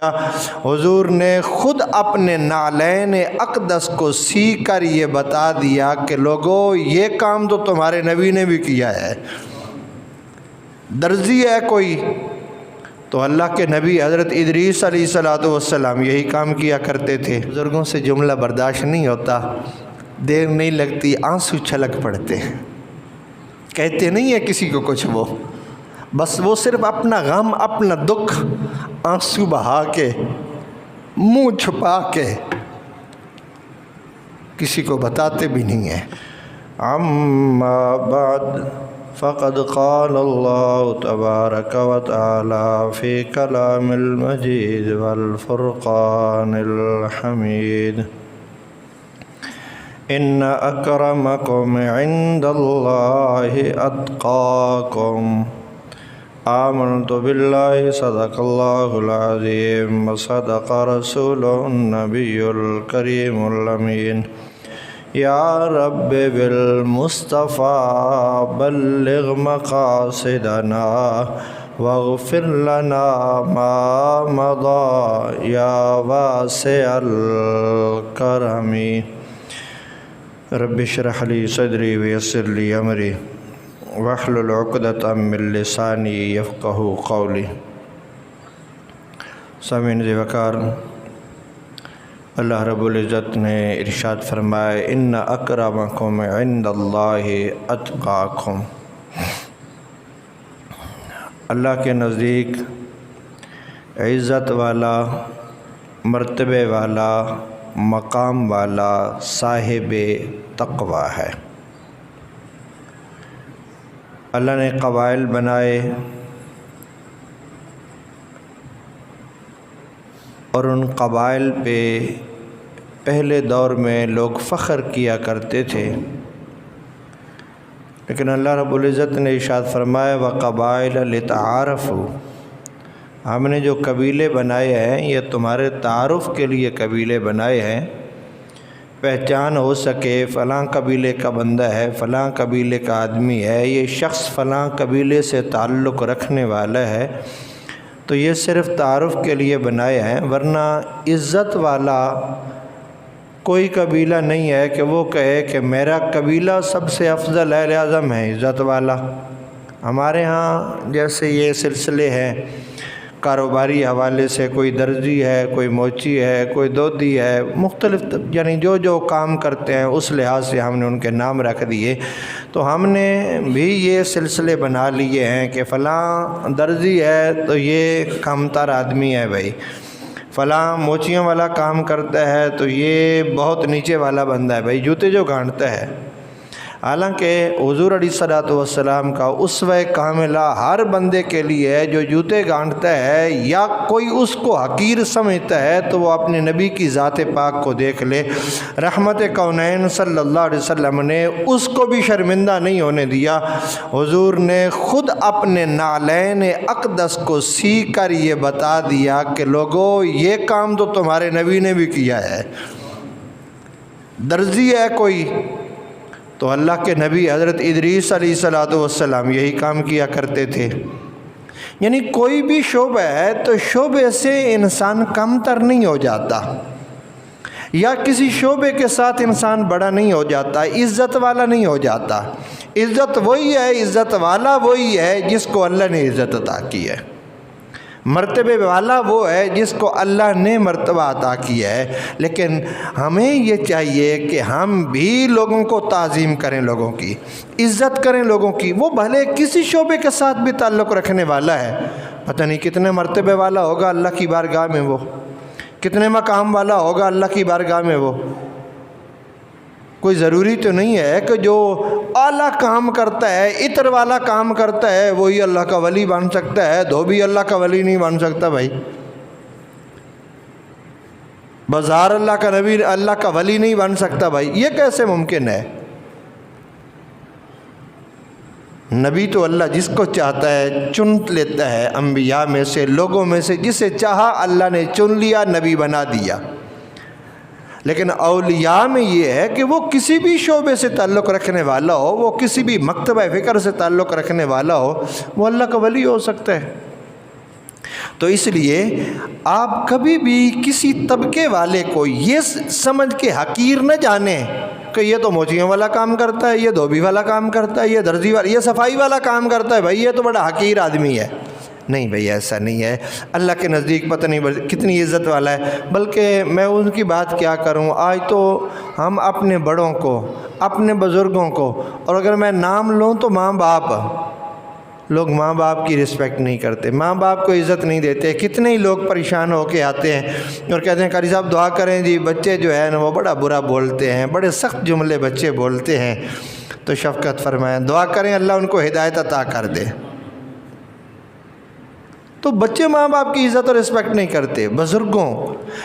حضور نے خود اپنے نعلین اقدس کو سی کر یہ بتا دیا کہ لوگوں یہ کام تو تمہارے نبی نے بھی کیا ہے۔ درزی ہے کوئی تو اللہ کے نبی حضرت ادریس علیہ السلام یہی کام کیا کرتے تھے۔ بزرگوں سے جملہ برداشت نہیں ہوتا، دیر نہیں لگتی آنسو چھلک پڑتے ہیں، کہتے نہیں ہے کسی کو کچھ، وہ بس وہ صرف اپنا غم اپنا دکھ آنسو بہا کے منہ چھپا کے کسی کو بتاتے بھی نہیں ہیں۔ اما بعد فقد قال اللہ تبارک و تعالی فی کلام المجید والفرقان الحمید ان اکرمکم عند اللہ اتقاکم آمنت باللہ صدق اللہ العظیم وصدق رسول النبی الکریم الامین یا رب بالمصطفیٰ بلغ مقاصدنا واغفر لنا ما مضى یا واسع الکرم رب اشرح لی صدری ویسر لی امری واحلل عقدۃ من لسانی یفقہوا قولی۔ سامعین ذی وقار، اللہ رب العزت نے ارشاد فرمایا ان اکرمکم عند اللہ اتقاکم، اللہ کے نزدیک عزت والا، مرتبے والا، مقام والا صاحب تقوی ہے۔ اللہ نے قبائل بنائے اور ان قبائل پہ پہلے دور میں لوگ فخر کیا کرتے تھے، لیکن اللہ رب العزت نے ارشاد فرمایا وَقَبَائِلَ لِتَعَارَفُوا، ہم نے جو قبیلے بنائے ہیں یہ تمہارے تعارف کے لیے قبیلے بنائے ہیں، پہچان ہو سکے فلاں قبیلے کا بندہ ہے، فلاں قبیلے کا آدمی ہے، یہ شخص فلاں قبیلے سے تعلق رکھنے والا ہے، تو یہ صرف تعارف کے لیے بنائے ہیں، ورنہ عزت والا کوئی قبیلہ نہیں ہے کہ وہ کہے کہ میرا قبیلہ سب سے افضل ہے لہذا میں عزت والا۔ ہمارے ہاں جیسے یہ سلسلے ہیں کاروباری حوالے سے، کوئی درزی ہے، کوئی موچی ہے، کوئی دودھی ہے، مختلف یعنی جو کام کرتے ہیں اس لحاظ سے ہم نے ان کے نام رکھ دیے، تو ہم نے بھی یہ سلسلے بنا لیے ہیں کہ فلاں درزی ہے تو یہ کم تر آدمی ہے بھائی، فلاں موچیوں والا کام کرتا ہے تو یہ بہت نیچے والا بندہ ہے بھائی، جوتے جو گھانٹتا ہے۔ حالانکہ حضور علیہ السلام کا اسوہ کاملہ ہر بندے کے لیے ہے، جو جوتے گھانٹتا ہے یا کوئی اس کو حقیر سمجھتا ہے تو وہ اپنے نبی کی ذات پاک کو دیکھ لے، رحمت کونین صلی اللہ علیہ وسلم نے اس کو بھی شرمندہ نہیں ہونے دیا۔ حضور نے خود اپنے نعلین اقدس کو سی کر یہ بتا دیا کہ لوگوں یہ کام تو تمہارے نبی نے بھی کیا ہے۔ درزی ہے کوئی تو اللہ کے نبی حضرت ادریس علیہ السلام یہی کام کیا کرتے تھے۔ یعنی کوئی بھی شعبہ ہے تو شعبے سے انسان کم تر نہیں ہو جاتا، یا کسی شعبے کے ساتھ انسان بڑا نہیں ہو جاتا، عزت والا نہیں ہو جاتا۔ عزت وہی ہے، عزت والا وہی ہے جس کو اللہ نے عزت عطا کی ہے، مرتبے والا وہ ہے جس کو اللہ نے مرتبہ عطا کیا ہے۔ لیکن ہمیں یہ چاہیے کہ ہم بھی لوگوں کو تعظیم کریں، لوگوں کی عزت کریں، لوگوں کی، وہ بھلے کسی شعبے کے ساتھ بھی تعلق رکھنے والا ہے، پتہ نہیں کتنے مرتبے والا ہوگا اللہ کی بارگاہ میں، وہ کتنے مقام والا ہوگا اللہ کی بارگاہ میں، وہ کوئی ضروری تو نہیں ہے کہ جو اعلیٰ کام کرتا ہے، عطر والا کام کرتا ہے وہی اللہ کا ولی بن سکتا ہے، دھوبی اللہ کا ولی نہیں بن سکتا بھائی، بازار اللہ کا نبی اللہ کا ولی نہیں بن سکتا بھائی، یہ کیسے ممکن ہے؟ نبی تو اللہ جس کو چاہتا ہے چن لیتا ہے، انبیاء میں سے، لوگوں میں سے جسے چاہا اللہ نے چن لیا، نبی بنا دیا۔ لیکن اولیاء میں یہ ہے کہ وہ کسی بھی شعبے سے تعلق رکھنے والا ہو، وہ کسی بھی مکتبہ فکر سے تعلق رکھنے والا ہو، وہ اللہ کا ولی ہو سکتا ہے۔ تو اس لیے آپ کبھی بھی کسی طبقے والے کو یہ سمجھ کے حقیر نہ جانیں کہ یہ تو موچیوں والا کام کرتا ہے، یہ دھوبی والا کام کرتا ہے، یہ درزی والا، یہ صفائی والا کام کرتا ہے، بھائی یہ تو بڑا حقیر آدمی ہے۔ نہیں بھئی، ایسا نہیں ہے۔ اللہ کے نزدیک پتہ نہیں کتنی عزت والا ہے۔ بلکہ میں ان کی بات کیا کروں، آج تو ہم اپنے بڑوں کو، اپنے بزرگوں کو، اور اگر میں نام لوں تو ماں باپ، لوگ ماں باپ کی رسپیکٹ نہیں کرتے، ماں باپ کو عزت نہیں دیتے۔ کتنے ہی لوگ پریشان ہو کے آتے ہیں اور کہتے ہیں قاری صاحب دعا کریں جی، بچے جو ہے نا وہ بڑا برا بولتے ہیں، بڑے سخت جملے بچے بولتے ہیں۔ تو شفقت فرمائیں، دعا کریں اللہ ان کو ہدایت عطا کر دے۔ تو بچے ماں باپ کی عزت اور رسپیکٹ نہیں کرتے۔ بزرگوں،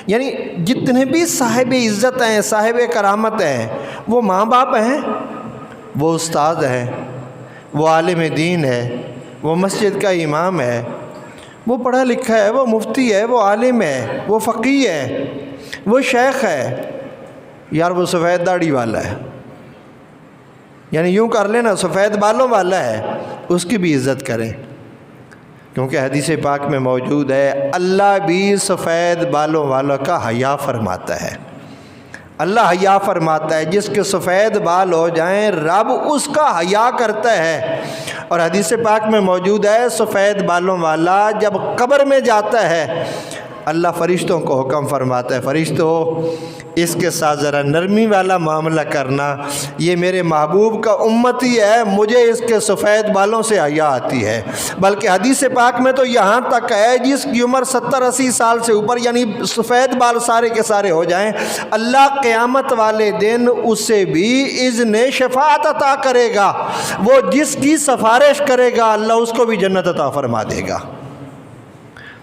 یعنی جتنے بھی صاحب عزت ہیں، صاحب کرامت ہیں، وہ ماں باپ ہیں، وہ استاد ہیں، وہ عالم دین ہے، وہ مسجد کا امام ہے، وہ پڑھا لکھا ہے، وہ مفتی ہے، وہ عالم ہے، وہ فقیہ ہے، وہ شیخ ہے، یار وہ سفید داڑھی والا ہے، یعنی یوں کر لینا سفید بالوں والا ہے، اس کی بھی عزت کریں، کیونکہ حدیث پاک میں موجود ہے اللہ بھی سفید بالوں والا کا حیا فرماتا ہے۔ اللہ حیا فرماتا ہے، جس کے سفید بال ہو جائیں رب اس کا حیا کرتا ہے۔ اور حدیث پاک میں موجود ہے سفید بالوں والا جب قبر میں جاتا ہے اللہ فرشتوں کو حکم فرماتا ہے، فرشتوں اس کے ساتھ ذرا نرمی والا معاملہ کرنا، یہ میرے محبوب کا امتی ہے، مجھے اس کے سفید بالوں سے حیا آتی ہے۔ بلکہ حدیث پاک میں تو یہاں تک ہے جس کی عمر 70-80 سال سے اوپر، یعنی سفید بال سارے کے سارے ہو جائیں، اللہ قیامت والے دن اسے بھی اذن شفاعت عطا کرے گا، وہ جس کی سفارش کرے گا اللہ اس کو بھی جنت عطا فرما دے گا۔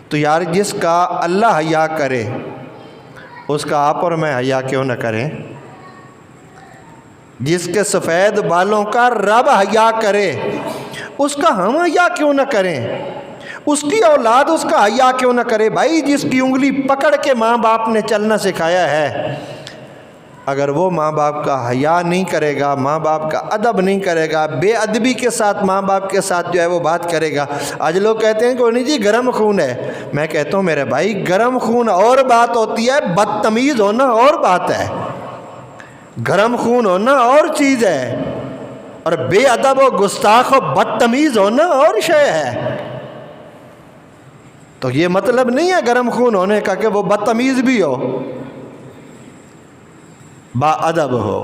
تو یار جس کا اللہ حیا کرے اس کا آپ اور میں حیا کیوں نہ کریں؟ جس کے سفید بالوں کا رب حیا کرے اس کا ہم حیا کیوں نہ کریں؟ اس کی اولاد اس کا حیا کیوں نہ کرے؟ بھائی جس کی انگلی پکڑ کے ماں باپ نے چلنا سکھایا ہے، اگر وہ ماں باپ کا حیا نہیں کرے گا، ماں باپ کا ادب نہیں کرے گا، بے ادبی کے ساتھ ماں باپ کے ساتھ جو ہے وہ بات کرے گا، آج لوگ کہتے ہیں کہ نہیں جی گرم خون ہے، میں کہتا ہوں میرے بھائی گرم خون اور بات ہوتی ہے، بدتمیز ہونا اور بات ہے۔ گرم خون ہونا اور چیز ہے، اور بے ادب و گستاخ و بدتمیز ہونا اور شے ہے۔ تو یہ مطلب نہیں ہے گرم خون ہونے کا کہ وہ بدتمیز بھی ہو، با ادب ہو۔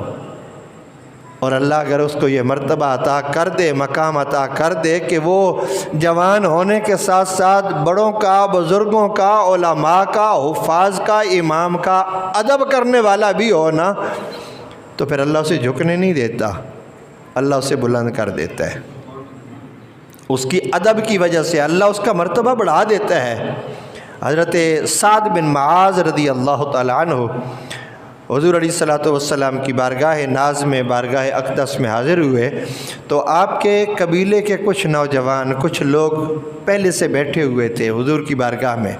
اور اللہ اگر اس کو یہ مرتبہ عطا کر دے، مقام عطا کر دے کہ وہ جوان ہونے کے ساتھ ساتھ بڑوں کا، بزرگوں کا، علماء کا، حفاظ کا، امام کا ادب کرنے والا بھی ہو نا، تو پھر اللہ اسے جھکنے نہیں دیتا، اللہ اسے بلند کر دیتا ہے۔ اس کی ادب کی وجہ سے اللہ اس کا مرتبہ بڑھا دیتا ہے۔ حضرت سعد بن معاذ رضی اللہ تعالیٰ عنہ حضور علیہ الصلوۃ والسلام کی بارگاہ ناز میں، بارگاہ اقدس میں حاضر ہوئے تو آپ کے قبیلے کے کچھ نوجوان، کچھ لوگ پہلے سے بیٹھے ہوئے تھے حضور کی بارگاہ میں۔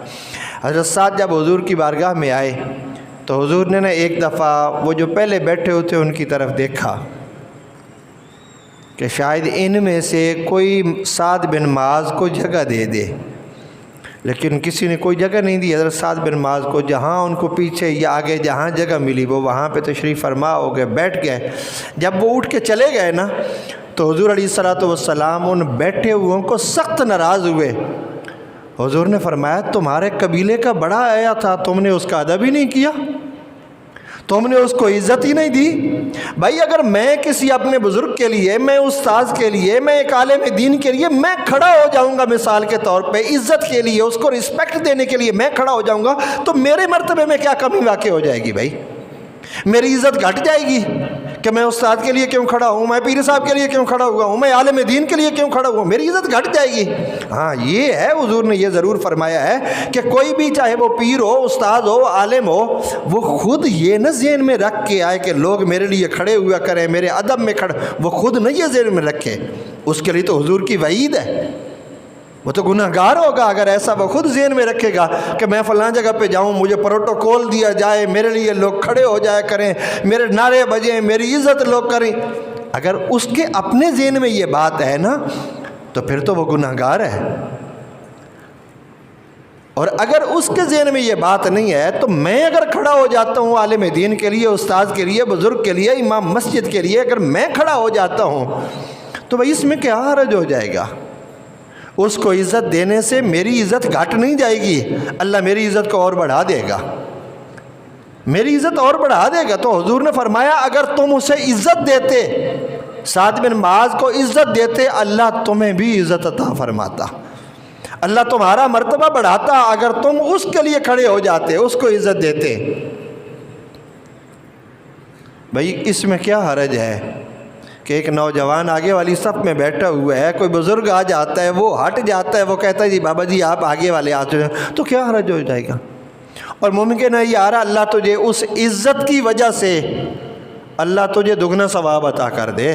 حضرت سعد جب حضور کی بارگاہ میں آئے تو حضور نے ایک دفعہ وہ جو پہلے بیٹھے ہوئے تھے ان کی طرف دیکھا کہ شاید ان میں سے کوئی سعد بن معاذ کو جگہ دے دے، لیکن کسی نے کوئی جگہ نہیں دی حضرت سعد بن معاذ کو۔ جہاں ان کو پیچھے یا آگے جہاں جگہ ملی وہ وہاں پہ تشریف فرما ہو گئے، بیٹھ گئے۔ جب وہ اٹھ کے چلے گئے نا تو حضور علیہ الصلوۃ والسلام ان بیٹھے ہوئوں کو سخت ناراض ہوئے۔ حضور نے فرمایا تمہارے قبیلے کا بڑا آیا تھا، تم نے اس کا ادب ہی نہیں کیا، تم نے اس کو عزت ہی نہیں دی۔ بھائی اگر میں کسی اپنے بزرگ کے لیے، میں استاذ کے لیے، میں ایک عالم دین کے لیے میں کھڑا ہو جاؤں گا، مثال کے طور پہ عزت کے لیے، اس کو رسپیکٹ دینے کے لیے میں کھڑا ہو جاؤں گا، تو میرے مرتبے میں کیا کمی واقع ہو جائے گی؟ بھائی میری عزت گھٹ جائے گی کہ میں استاد کے لیے کیوں کھڑا ہوں، میں پیر صاحب کے لیے کیوں کھڑا ہوا ہوں، میں عالم دین کے لیے کیوں کھڑا ہوا ہوں، میری عزت گھٹ جائے گی۔ ہاں یہ ہے، حضور نے یہ ضرور فرمایا ہے کہ کوئی بھی چاہے وہ پیر ہو، استاد ہو، عالم ہو، وہ خود یہ نہ ذہن میں رکھ کے آئے کہ لوگ میرے لیے کھڑے ہوا کریں، میرے ادب میں کھڑے، وہ خود نہ یہ ذہن میں رکھے، اس کے لیے تو حضور کی وعید ہے، وہ تو گناہ گار ہوگا اگر ایسا وہ خود ذہن میں رکھے گا کہ میں فلاں جگہ پہ جاؤں، مجھے پروٹوکول دیا جائے، میرے لیے لوگ کھڑے ہو جایا کریں، میرے نعرے بجیں، میری عزت لوگ کریں۔ اگر اس کے اپنے ذہن میں یہ بات ہے نا تو پھر تو وہ گناہ گار ہے۔ اور اگر اس کے ذہن میں یہ بات نہیں ہے تو میں اگر کھڑا ہو جاتا ہوں عالم دین کے لیے، استاذ کے لیے، بزرگ کے لیے، امام مسجد کے لیے، اگر میں کھڑا ہو جاتا ہوں تو بھائی اس میں کیا حرج ہو جائے گا؟ اس کو عزت دینے سے میری عزت گھٹ نہیں جائے گی، اللہ میری عزت کو اور بڑھا دے گا، میری عزت اور بڑھا دے گا۔ تو حضور نے فرمایا اگر تم اسے عزت دیتے، سعد بن معاذ کو عزت دیتے، اللہ تمہیں بھی عزت عطا فرماتا، اللہ تمہارا مرتبہ بڑھاتا اگر تم اس کے لیے کھڑے ہو جاتے، اس کو عزت دیتے۔ بھائی اس میں کیا حرج ہے کہ ایک نوجوان آگے والی صف میں بیٹھا ہوا ہے، کوئی بزرگ آ جاتا ہے، وہ ہٹ جاتا ہے، وہ کہتا ہے جی بابا جی آپ آگے والے آتے ہیں، تو کیا حرج ہو جائے گا؟ اور ممکن ہے یار اللہ تجھے اس عزت کی وجہ سے اللہ تجھے دگنا ثواب عطا کر دے،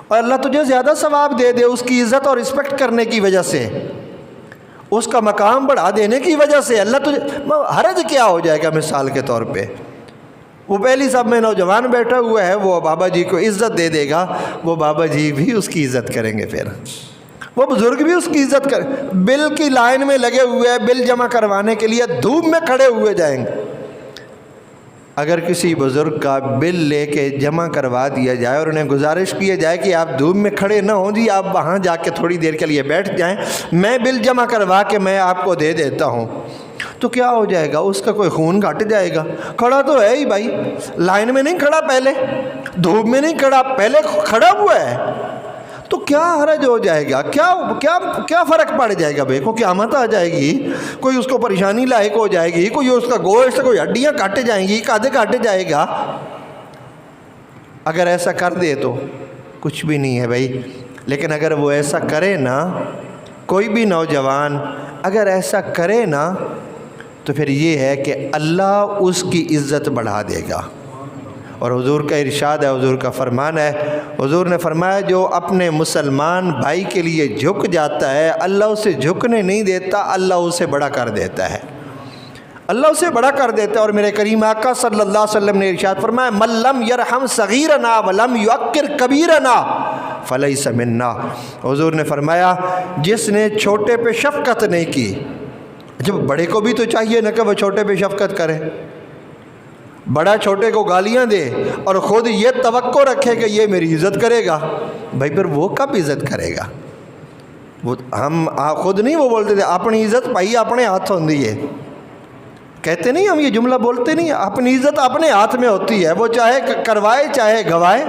اور اللہ تجھے زیادہ ثواب دے دے اس کی عزت اور رسپیکٹ کرنے کی وجہ سے، اس کا مقام بڑھا دینے کی وجہ سے اللہ تجھے، حرج کیا ہو جائے گا؟ مثال کے طور پہ وہ پہلی صف میں نوجوان بیٹھا ہوا ہے، وہ بابا جی کو عزت دے دے گا، وہ بابا جی بھی اس کی عزت کریں گے، پھر وہ بزرگ بھی اس کی عزت کریں، بل کی لائن میں لگے ہوئے ہیں، بل جمع کروانے کے لیے دھوپ میں کھڑے ہوئے جائیں گے۔ اگر کسی بزرگ کا بل لے کے جمع کروا دیا جائے اور انہیں گزارش کیا جائے کہ آپ دھوپ میں کھڑے نہ ہوں جی، آپ وہاں جا کے تھوڑی دیر کے لیے بیٹھ جائیں، میں بل جمع کروا کے میں آپ کو دے دیتا ہوں، تو کیا ہو جائے گا؟ اس کا کوئی خون گھٹ جائے گا؟ کھڑا تو ہے ہی بھائی، لائن میں نہیں کھڑا، پہلے دھوپ میں نہیں کھڑا، پہلے کھڑا ہوا ہے، تو کیا حرج ہو جائے گا؟ کیا فرق پڑ جائے گا؟ بھائی کو قیامت آ جائے گی، کوئی اس کو پریشانی لاحق ہو جائے گی، کوئی اس کا گوشت، کوئی ہڈیاں کاٹے جائیں گی، کادے کاٹے جائے گا؟ اگر ایسا کر دے تو کچھ بھی نہیں ہے بھائی، لیکن اگر وہ ایسا کرے نا، کوئی بھی نوجوان اگر ایسا کرے نا، تو پھر یہ ہے کہ اللہ اس کی عزت بڑھا دے گا۔ اور حضور کا ارشاد ہے، حضور کا فرمان ہے، حضور نے فرمایا جو اپنے مسلمان بھائی کے لیے جھک جاتا ہے، اللہ اسے جھکنے نہیں دیتا، اللہ اسے بڑا کر دیتا ہے، اللہ اسے بڑا کر دیتا ہے۔ اور میرے کریم آقا صلی اللہ علیہ وسلم نے ارشاد فرمایا من لم یرحم صغیرنا ولم یوقر کبیرنا فلیس منا۔ حضور نے فرمایا جس نے چھوٹے پہ شفقت نہیں کی، جب بڑے کو بھی تو چاہیے نا کہ وہ چھوٹے پہ شفقت کرے، بڑا چھوٹے کو گالیاں دے اور خود یہ توقع رکھے کہ یہ میری عزت کرے گا، بھائی پھر وہ کب عزت کرے گا؟ وہ ہم خود نہیں وہ بولتے تھے اپنی عزت بھائی اپنے ہاتھ ہوتی ہے، کہتے نہیں ہم یہ جملہ بولتے نہیں، اپنی عزت اپنے ہاتھ میں ہوتی ہے، وہ چاہے کروائے چاہے گوائے۔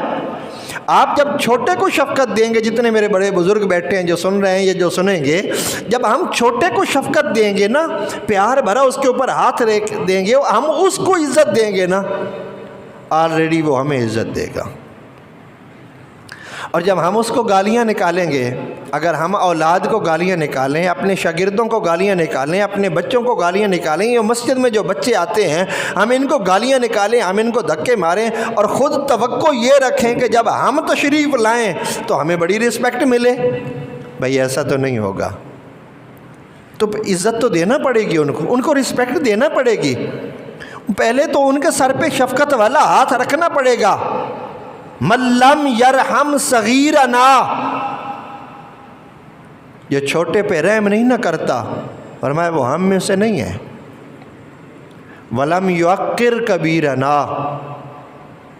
آپ جب چھوٹے کو شفقت دیں گے، جتنے میرے بڑے بزرگ بیٹھے ہیں جو سن رہے ہیں یا جو سنیں گے، جب ہم چھوٹے کو شفقت دیں گے نا، پیار بھرا اس کے اوپر ہاتھ رکھ دیں گے، ہم اس کو عزت دیں گے نا، آلریڈی وہ ہمیں عزت دے گا۔ اور جب ہم اس کو گالیاں نکالیں گے، اگر ہم اولاد کو گالیاں نکالیں، اپنے شاگردوں کو گالیاں نکالیں، اپنے بچوں کو گالیاں نکالیں، یہ مسجد میں جو بچے آتے ہیں ہم ان کو گالیاں نکالیں، ہم ان کو دھکے ماریں اور خود توقع یہ رکھیں کہ جب ہم تشریف لائیں تو ہمیں بڑی رسپیکٹ ملے، بھائی ایسا تو نہیں ہوگا۔ تو عزت تو دینا پڑے گی ان کو رسپیکٹ دینا پڑے گی، پہلے تو ان کے سر پہ شفقت والا ہاتھ رکھنا پڑے گا۔ من لم یرحم صغیرنا، جو چھوٹے پہ رحم نہیں نہ کرتا، فرمایا وہ ہم میں سے نہیں ہے۔ ولم یوقر کبیرنا،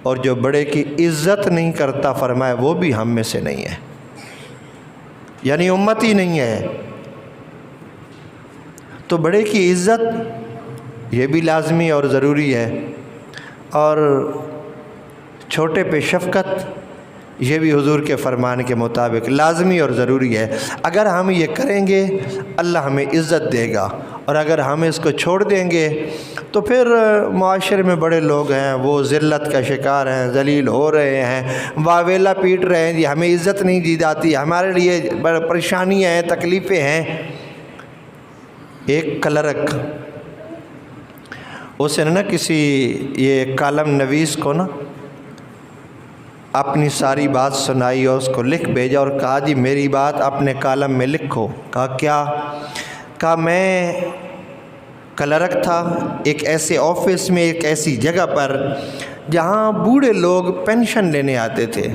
اور جو بڑے کی عزت نہیں کرتا، فرمایا وہ بھی ہم میں سے نہیں ہے، یعنی امت ہی نہیں ہے۔ تو بڑے کی عزت یہ بھی لازمی اور ضروری ہے، اور چھوٹے پہ شفقت یہ بھی حضور کے فرمان کے مطابق لازمی اور ضروری ہے۔ اگر ہم یہ کریں گے اللہ ہمیں عزت دے گا، اور اگر ہم اس کو چھوڑ دیں گے تو پھر معاشرے میں بڑے لوگ ہیں وہ ذلت کا شکار ہیں، ذلیل ہو رہے ہیں، واویلا پیٹ رہے ہیں، جی ہمیں عزت نہیں دی جاتی، ہمارے لیے پریشانیاں ہیں، تکلیفیں ہیں۔ ایک کلرک اسے نا کسی یہ کالم نویس کو نا اپنی ساری بات سنائی اور اس کو لکھ بھیجا اور کہا جی میری بات اپنے کالم میں لکھو۔ کہا کیا؟ کہا میں کلرک تھا ایک ایسے آفس میں، ایک ایسی جگہ پر جہاں بوڑھے لوگ پینشن لینے آتے تھے،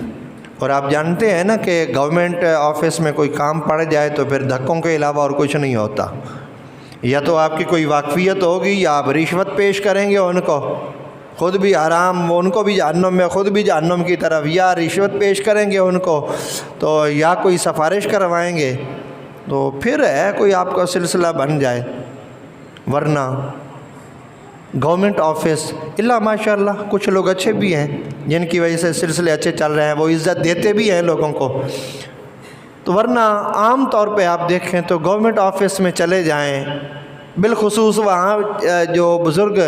اور آپ جانتے ہیں نا کہ گورنمنٹ آفس میں کوئی کام پڑ جائے تو پھر دھکوں کے علاوہ اور کچھ نہیں ہوتا، یا تو آپ کی کوئی واقفیت ہوگی یا آپ رشوت پیش کریں گے ان کو، خود بھی حرام، ان کو بھی جہنم میں، خود بھی جہنم کی طرف، یا رشوت پیش کریں گے ان کو تو یا کوئی سفارش کروائیں گے، تو پھر ہے کوئی آپ کا سلسلہ بن جائے۔ ورنہ گورنمنٹ آفس اللہ ماشاء اللہ کچھ لوگ اچھے بھی ہیں جن کی وجہ سے سلسلے اچھے چل رہے ہیں، وہ عزت دیتے بھی ہیں لوگوں کو، تو ورنہ عام طور پہ آپ دیکھیں تو گورنمنٹ آفس میں چلے جائیں، بالخصوص وہاں جو بزرگ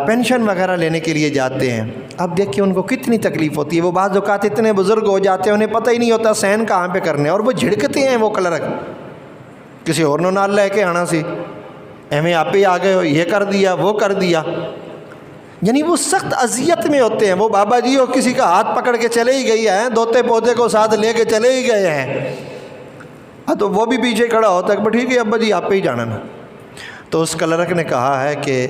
پینشن وغیرہ لینے کے لیے جاتے ہیں، اب دیکھیں ان کو کتنی تکلیف ہوتی ہے۔ وہ بعض اوقات اتنے بزرگ ہو جاتے ہیں انہیں پتہ ہی نہیں ہوتا سین کہاں پہ کرنے، اور وہ جھڑکتے ہیں وہ کلرک، کسی اور نو نال لے کے آنا سی، ایویں آپ ہی آ گئے ہو، یہ کر دیا وہ کر دیا، یعنی وہ سخت اذیت میں ہوتے ہیں۔ وہ بابا جی اور کسی کا ہاتھ پکڑ کے چلے ہی گئی ہیں، دوتے پودے کو ساتھ لے کے چلے ہی گئے ہیں، تو وہ بھی پیچھے کھڑا ہوتا ہے کہ ٹھیک ہے ابا جی آپ پہ ہی جانا نا۔ تو اس کلرک نے کہا ہے کہ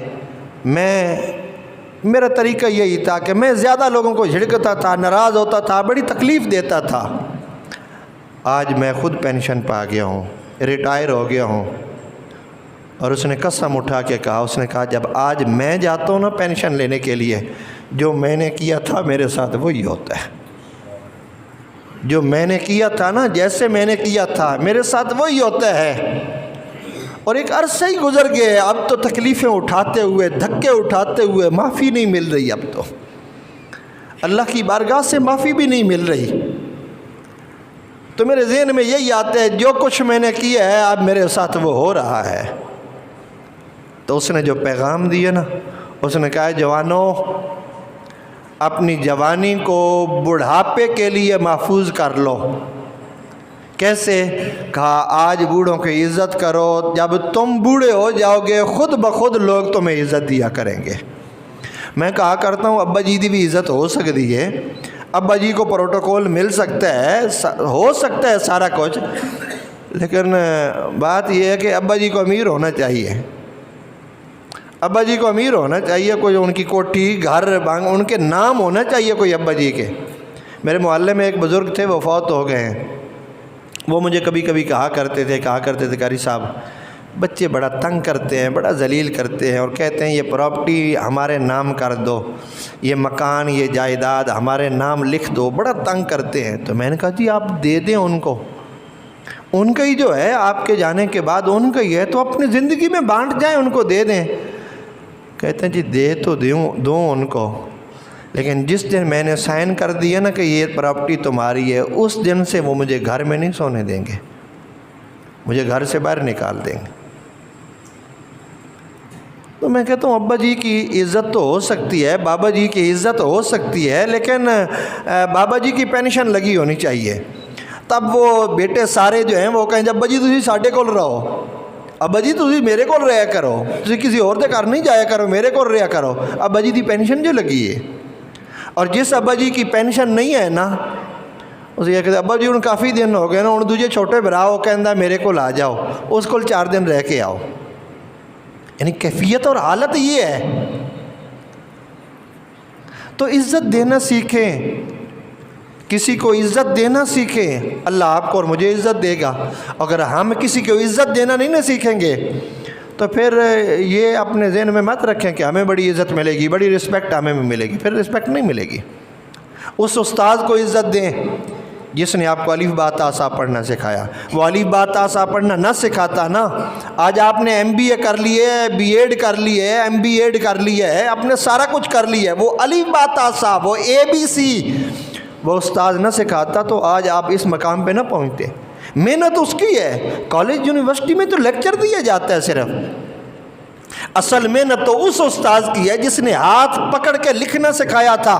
میرا طریقہ یہی تھا کہ میں زیادہ لوگوں کو جھڑکتا تھا، ناراض ہوتا تھا، بڑی تکلیف دیتا تھا، آج میں خود پینشن پا گیا ہوں، ریٹائر ہو گیا ہوں۔ اور اس نے قسم اٹھا کے کہا، اس نے کہا جب آج میں جاتا ہوں نا پینشن لینے کے لیے، جو میں نے کیا تھا میرے ساتھ وہی ہوتا ہے، جو میں نے کیا تھا نا، جیسے میں نے کیا تھا میرے ساتھ وہی ہوتا ہے۔ اور ایک عرصہ ہی گزر گئے، اب تو تکلیفیں اٹھاتے ہوئے، دھکے اٹھاتے ہوئے معافی نہیں مل رہی، اب تو اللہ کی بارگاہ سے معافی بھی نہیں مل رہی۔ تو میرے ذہن میں یہی آتا ہے جو کچھ میں نے کیا ہے اب میرے ساتھ وہ ہو رہا ہے۔ تو اس نے جو پیغام دیا نا، اس نے کہا جوانوں اپنی جوانی کو بڑھاپے کے لیے محفوظ کر لو۔ کیسے؟ کہا آج بوڑھوں کی عزت کرو، جب تم بوڑھے ہو جاؤ گے خود بخود لوگ تمہیں عزت دیا کریں گے۔ میں کہا کرتا ہوں ابا جی دی بھی عزت ہو سکتی ہے، ابا جی کو پروٹوکول مل سکتا ہے، ہو سکتا ہے سارا کچھ، لیکن بات یہ ہے کہ ابا جی کو امیر ہونا چاہیے، ابا جی کو امیر ہونا چاہیے، کوئی ان کی کوٹھی گھر بانگ ان کے نام ہونا چاہیے کوئی ابا جی کے۔ میرے محلے میں ایک بزرگ تھے، وہ فوت ہو گئے ہیں، وہ مجھے کبھی کبھی کہا کرتے تھے قاری صاحب بچے بڑا تنگ کرتے ہیں، بڑا ذلیل کرتے ہیں، اور کہتے ہیں یہ پراپرٹی ہمارے نام کر دو، یہ مکان یہ جائیداد ہمارے نام لکھ دو، بڑا تنگ کرتے ہیں۔ تو میں نے کہا جی آپ دے دیں ان کو، ان کا ہی جو ہے آپ کے جانے کے بعد ان کا ہی ہے، تو اپنی زندگی میں بانٹ جائیں، ان کو دے دیں۔ کہتے ہیں جی دے تو دوں ان کو، لیکن جس دن میں نے سائن کر دیا نا کہ یہ پراپرٹی تمہاری ہے، اس دن سے وہ مجھے گھر میں نہیں سونے دیں گے، مجھے گھر سے باہر نکال دیں گے۔ تو میں کہتا ہوں ابا جی کی عزت تو ہو سکتی ہے، بابا جی کی عزت ہو سکتی ہے، لیکن بابا جی کی پینشن لگی ہونی چاہیے۔ تب وہ بیٹے سارے جو ہیں وہ کہیں جب ابا جی تسی ساڈے کول رہو، ابا جی تسی میرے کول رہا کرو، تسی کسی اور دے گھر نہیں جایا کرو، میرے کول رہا کرو، ابا جی دی پینشن جو لگی ہے۔ اور جس ابا جی کی پینشن نہیں ہے نا، اسے یہ کہتے ابا جی ان کافی دن ہو گئے نا، ان دوجے چھوٹے برا وہ کہندا میرے کول آ جاؤ، اس کول 4 دن رہ کے آؤ۔ یعنی کیفیت اور حالت یہ ہے۔ تو عزت دینا سیکھیں، کسی کو عزت دینا سیکھیں، اللہ آپ کو اور مجھے عزت دے گا۔ اگر ہم کسی کو عزت دینا نہیں نہ سیکھیں گے تو پھر یہ اپنے ذہن میں مت رکھیں کہ ہمیں بڑی عزت ملے گی، بڑی رسپیکٹ ہمیں ملے گی، پھر رسپیکٹ نہیں ملے گی۔ اس استاد کو عزت دیں جس نے آپ کو الف با تا سا پڑھنا سکھایا۔ وہ الف با تا سا پڑھنا نہ سکھاتا نا، آج آپ نے MBA کر لی ہے، B.Ed کر لی ہے، MBA کر لی ہے، آپ نے سارا کچھ کر لی ہے، وہ الف با تا سا، وہ ABC وہ استاد نہ سکھاتا تو آج آپ اس مقام پہ نہ پہنچتے۔ محنت اس کی ہے، کالج یونیورسٹی میں تو لیکچر دیا جاتا ہے صرف، اصل محنت تو اس استاد کی ہے جس نے ہاتھ پکڑ کے لکھنا سکھایا تھا،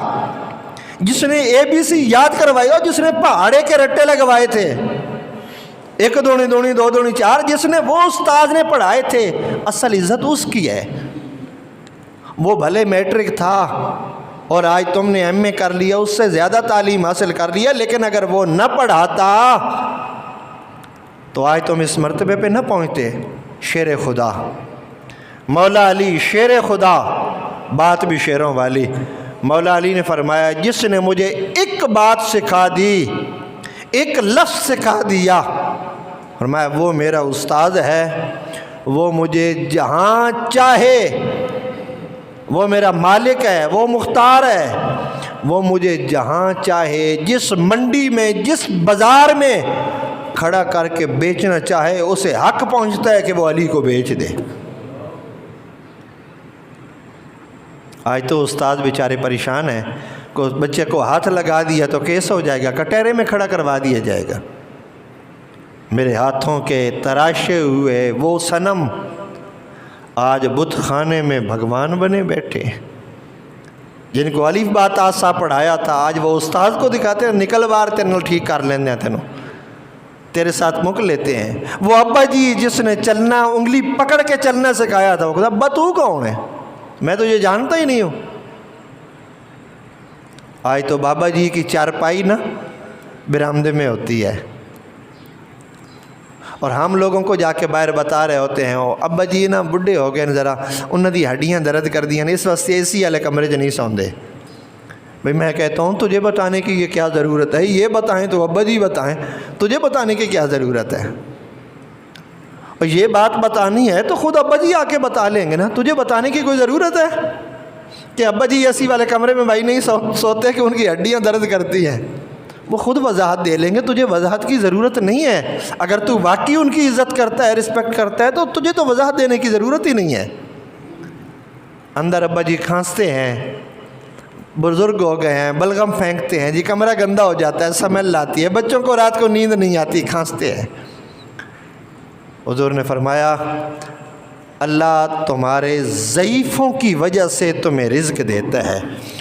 جس نے ABC یاد کروائی اور جس نے پہاڑے کے رٹے لگوائے تھے، 1 2 2 2 2 4 جس نے وہ استاد نے پڑھائے تھے، اصل عزت اس کی ہے۔ وہ بھلے میٹرک تھا اور آج تم نے MA کر لیا، اس سے زیادہ تعلیم حاصل کر لیا، لیکن اگر وہ نہ پڑھاتا تو آج تم اس مرتبے پہ نہ پہنچتے۔ شیر خدا مولا علی، شیر خدا، بات بھی شیروں والی۔ مولا علی نے فرمایا جس نے مجھے ایک بات سکھا دی، ایک لفظ سکھا دیا، فرمایا وہ میرا استاد ہے۔ وہ مجھے جہاں چاہے، وہ میرا مالک ہے، وہ مختار ہے، وہ مجھے جہاں چاہے، جس منڈی میں، جس بازار میں کھڑا کر کے بیچنا چاہے اسے حق پہنچتا ہے کہ وہ علی کو بیچ دے۔ آج تو استاد بیچارے پریشان ہیں، کو بچے کو ہاتھ لگا دیا تو کیس ہو جائے گا، کٹہرے میں کھڑا کروا دیا جائے گا۔ میرے ہاتھوں کے تراشے ہوئے وہ صنم آج بت خانے میں بھگوان بنے بیٹھے، جن کو الف با تا سا پڑھایا تھا آج وہ استاد کو دکھاتے ہیں، نکل بار تینوں ٹھیک کر لینے ہیں، تیرے ساتھ مک لیتے ہیں۔ وہ ابا جی جس نے چلنا انگلی پکڑ کے چلنا سکھایا تھا، وہ کہتا ابا تو کون ہے، میں تو یہ جانتا ہی نہیں ہوں۔ آج تو بابا جی کی چارپائی نا برآمدے میں ہوتی ہے، اور ہم لوگوں کو جا کے باہر بتا رہے ہوتے ہیں ابا جی نا بڈھے ہو گئے ذرا انہوں دی ہڈیاں درد کر دیا، اس واسطے اے سی والے کمرے 'چ نہیں سوندے۔ بھئی میں کہتا ہوں تجھے بتانے کی یہ کیا ضرورت ہے، یہ بتائیں تو ابا جی بتائیں، تجھے بتانے کی کیا ضرورت ہے، اور یہ بات بتانی ہے تو خود ابا جی آ کے بتا لیں گے نا، تجھے بتانے کی کوئی ضرورت ہے کہ ابا جی اسی والے کمرے میں بھائی نہیں سوتے کہ ان کی ہڈیاں درد کرتی ہیں، وہ خود وضاحت دے لیں گے، تجھے وضاحت کی ضرورت نہیں ہے۔ اگر تو واقعی ان کی عزت کرتا ہے، رسپیکٹ کرتا ہے، تو تجھے تو وضاحت دینے کی ضرورت ہی نہیں ہے۔ اندر ابا جی کھانستے ہیں، بزرگ ہو گئے ہیں، بلغم پھینکتے ہیں، جی کمرہ گندا ہو جاتا ہے، سمیل آتی ہے، بچوں کو رات کو نیند نہیں آتی، کھانستے ہیں۔ حضور نے فرمایا اللہ تمہارے ضعیفوں کی وجہ سے تمہیں رزق دیتا ہے،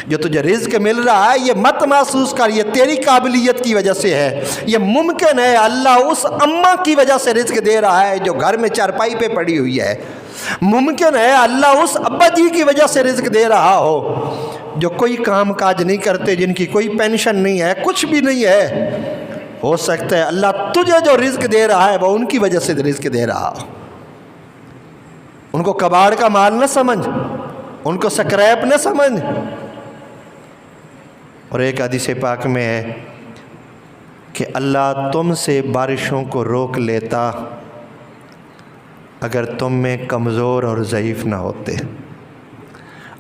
جو تجھے رزق مل رہا ہے یہ مت محسوس کر، یہ تیری قابلیت کی وجہ سے ہے، یہ ممکن ہے اللہ اس اماں کی وجہ سے رزق دے رہا ہے جو گھر میں چارپائی پہ پڑی ہوئی ہے، ممکن ہے اللہ اس ابا جی کی وجہ سے رزق دے رہا ہو جو کوئی کام کاج نہیں کرتے، جن کی کوئی پینشن نہیں ہے، کچھ بھی نہیں ہے، ہو سکتا ہے اللہ تجھے جو رزق دے رہا ہے وہ ان کی وجہ سے رزق دے رہا ہو۔ ان کو کباڑ کا مال نہ سمجھ، ان کو سکریپ نہ سمجھ۔ اور ایک حدیث پاک میں ہے کہ اللہ تم سے بارشوں کو روک لیتا اگر تم میں کمزور اور ضعیف نہ ہوتے۔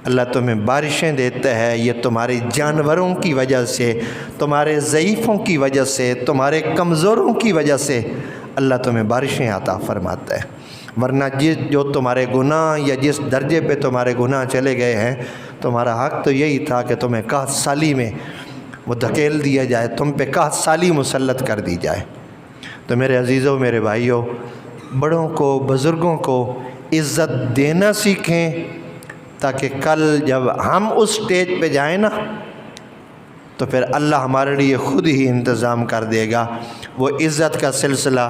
اللہ تمہیں بارشیں دیتا ہے یہ تمہارے جانوروں کی وجہ سے، تمہارے ضعیفوں کی وجہ سے، تمہارے کمزوروں کی وجہ سے اللہ تمہیں بارشیں عطا فرماتا ہے، ورنہ جو تمہارے گناہ یا جس درجے پہ تمہارے گناہ چلے گئے ہیں، تمہارا حق تو یہی تھا کہ تمہیں قحط سالی میں وہ دھکیل دیا جائے، تم پہ قحط سالی مسلط کر دی جائے۔ تو میرے عزیزوں، میرے بھائیوں، بڑوں کو، بزرگوں کو عزت دینا سیکھیں تاکہ کل جب ہم اس سٹیج پہ جائیں نا تو پھر اللہ ہمارے لیے خود ہی انتظام کر دے گا۔ وہ عزت کا سلسلہ،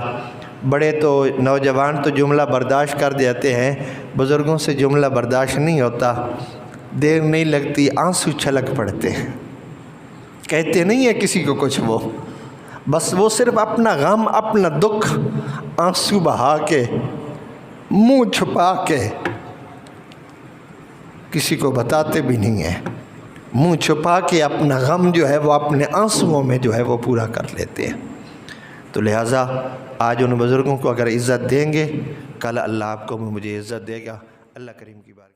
بڑے تو نوجوان تو جملہ برداشت کر دیتے ہیں، بزرگوں سے جملہ برداشت نہیں ہوتا، دیر نہیں لگتی آنسو چھلک پڑتے ہیں، کہتے نہیں ہے کسی کو کچھ، وہ بس وہ صرف اپنا غم، اپنا دکھ آنسو بہا کے، منہ چھپا کے، کسی کو بتاتے بھی نہیں ہیں، منہ چھپا کے اپنا غم جو ہے وہ اپنے آنسوؤں میں جو ہے وہ پورا کر لیتے ہیں۔ تو لہٰذا آج ان بزرگوں کو اگر عزت دیں گے، کل اللہ آپ کو مجھے عزت دے گا۔ اللہ کریم کی بارگاہ